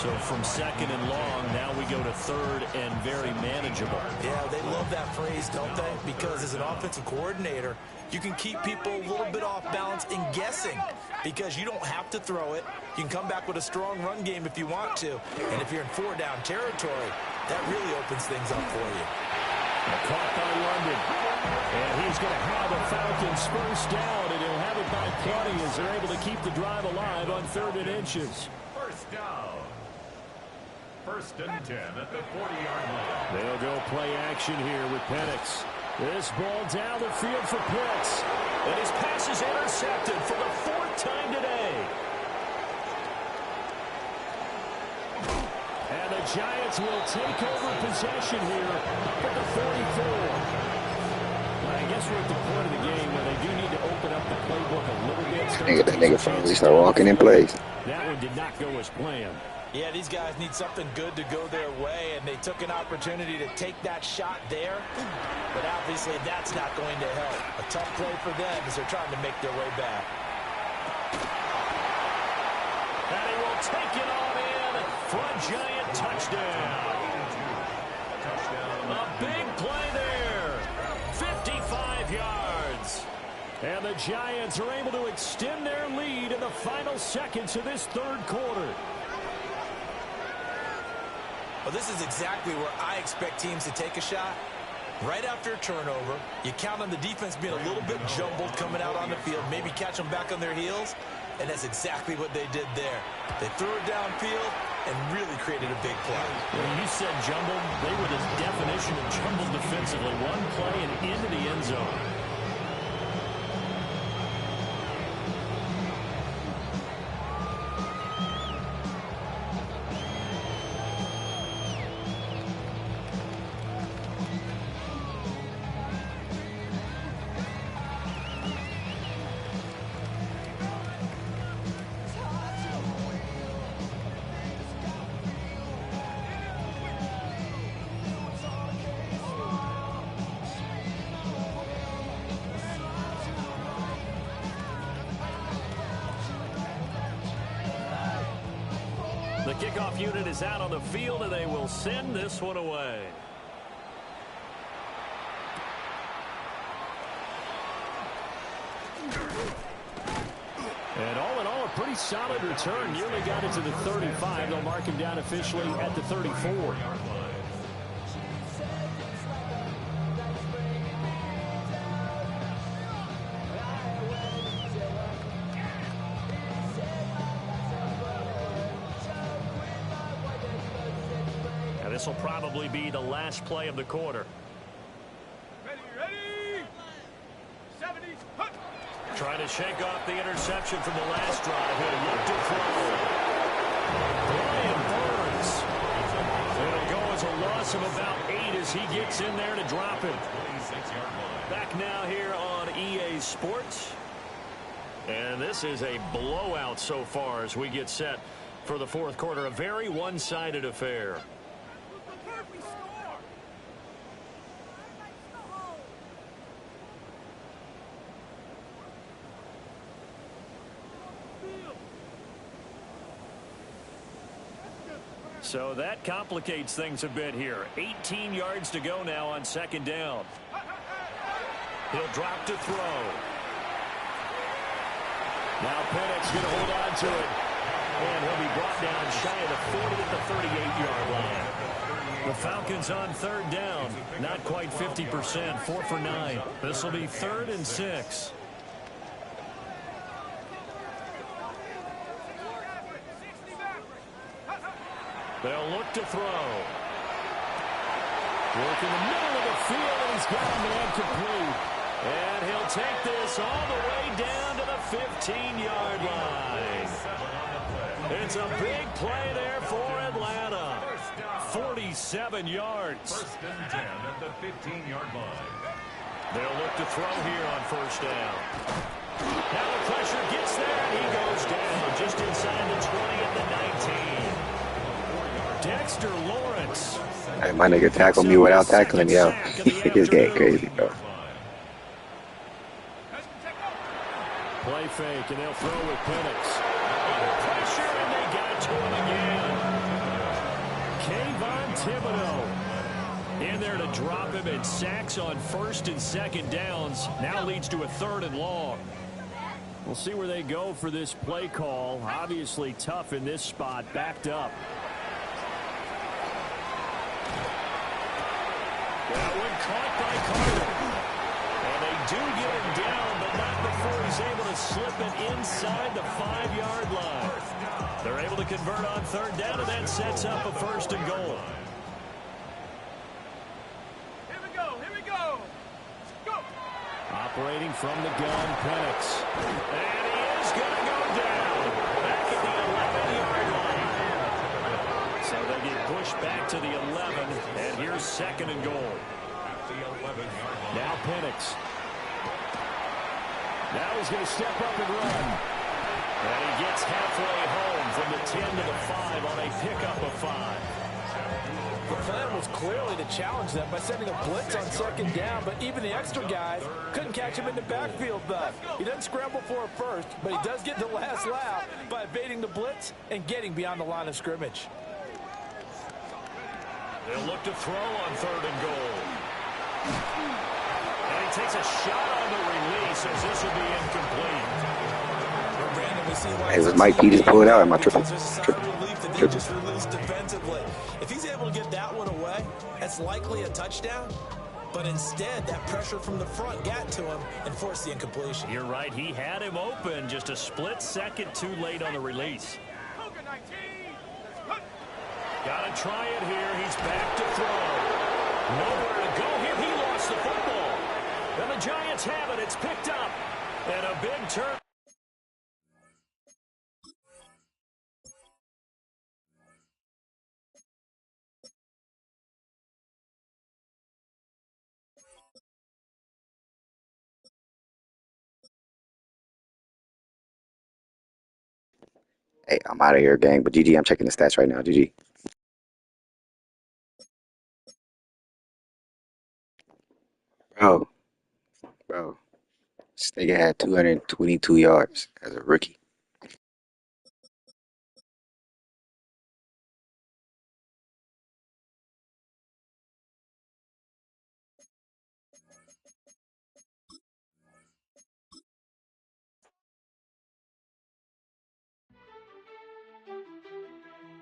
Speaker 1: So from 2nd and long, now we go to 3rd and very manageable.
Speaker 3: Yeah, they love that phrase, don't they? Because as an offensive coordinator, you can keep people a little bit off balance and guessing because you don't have to throw it. You can come back with a strong run game if you want to. And if you're in 4-down territory, that really opens things up for you.
Speaker 1: Caught by London. And he's going to have the Falcons first down, and he'll have it by plenty as they're able to keep the drive alive on 3rd and inches.
Speaker 4: First down. 1st and 10 at the 40-yard line.
Speaker 1: They'll go play action here with Penix. This ball down the field for Pitts. And his pass is intercepted for the 4th time today. And the Giants will take over possession here at the 44. I guess we're at the point of the game where they do need to open up the playbook a little bit.
Speaker 5: That nigga finally start walking in place.
Speaker 1: That one did not go as planned.
Speaker 3: Yeah, these guys need something good to go their way, and they took an opportunity to take that shot there. But obviously, that's not going to help. A tough play for them as they're trying to make their way back.
Speaker 1: And he will take it on in for a Giant touchdown. A big play there. 55 yards. And the Giants are able to extend their lead in the final seconds of this third quarter.
Speaker 3: Well, this is exactly where I expect teams to take a shot. Right after a turnover, you count on the defense being a little bit jumbled coming out on the field, maybe catch them back on their heels, and that's exactly what they did there. They threw it downfield and really created a big play.
Speaker 1: When you said jumbled, they were the definition of jumbled defensively. One play and into the end zone. The kickoff unit is out on the field, and they will send this one away. And all in all, a pretty solid return. Nearly got it to the 35. They'll mark him down officially at the 34. This will probably be the last play of the quarter.
Speaker 2: Ready. 70s.
Speaker 1: Trying to shake off the interception from the last drive. He'll look to throw. Brian Burns. It'll go as a loss of about 8 as he gets in there to drop him. Back now here on EA Sports. And this is a blowout so far as we get set for the fourth quarter. A very one-sided affair. So that complicates things a bit here. 18 yards to go now on second down. He'll drop to throw. Now Penix going to hold on to it. And he'll be brought down shy of the 40 at the 38-yard line. The Falcons on third down. Not quite 50%. 4 for 9. This will be 3rd and 6. They'll look to throw. Work in the middle of the field, and he's got a man complete. And he'll take this all the way down to the 15-yard line. It's a big play there for Atlanta. 47 yards.
Speaker 4: 1st and 10 at the 15-yard line.
Speaker 1: They'll look to throw here on 1st down. Now the pressure gets there, and he goes down just inside the 20 at the 19. Dexter Lawrence.
Speaker 5: Hey, my nigga tackle me without tackling me out. This game crazy, bro.
Speaker 1: Play fake, and they'll throw with Penix. Pressure, and they got to him again. Kayvon Thibodeau in there to drop him, and sacks on 1st and 2nd downs. Now leads to a 3rd and long. We'll see where they go for this play call. Obviously tough in this spot, backed up. That one caught by Carter. And they do get him down, but not before he's able to slip it inside the 5-yard line. They're able to convert on 3rd down, and that sets up a 1st and goal.
Speaker 2: Here we go. Go.
Speaker 1: Operating from the gun, Penix. And he is going to go down. Back at the 11-yard line. So they get pushed back to the 11, and here's 2nd and goal. Now Penix. Now he's going to step up and run. And he gets halfway home from the 10 to the 5 on a pickup of 5.
Speaker 3: The plan was clearly to challenge them by sending a blitz on 2nd down, but even the extra guys couldn't catch him in the backfield. He doesn't scramble for a first, but he does get the last lap by evading the blitz and getting beyond the line of scrimmage.
Speaker 1: They'll look to throw on 3rd and goal. And he takes a shot on the release as this will be incomplete.
Speaker 3: Brandon, we see why
Speaker 5: Hey,
Speaker 3: he's
Speaker 5: was
Speaker 3: a
Speaker 5: Mike P just pull it out? Am I
Speaker 3: because
Speaker 5: tripping?
Speaker 3: there's a sigh
Speaker 5: Tripping.
Speaker 3: of relief that he
Speaker 5: Tripping.
Speaker 3: just released defensively. If he's able to get that one away, that's likely a touchdown. But instead, that pressure from the front got to him and forced the incompletion.
Speaker 1: You're right. He had him open just a split second too late on the release.
Speaker 2: Cougar 19. Let's go.
Speaker 1: Got to try it here. He's back to throw. Nowhere to go here. He lost the football. And the Giants have it. It's picked up. And a big turn.
Speaker 5: Hey, I'm out of here, gang. But GG, I'm checking the stats right now. GG. Bro, bro. This nigga had 222 yards as a rookie.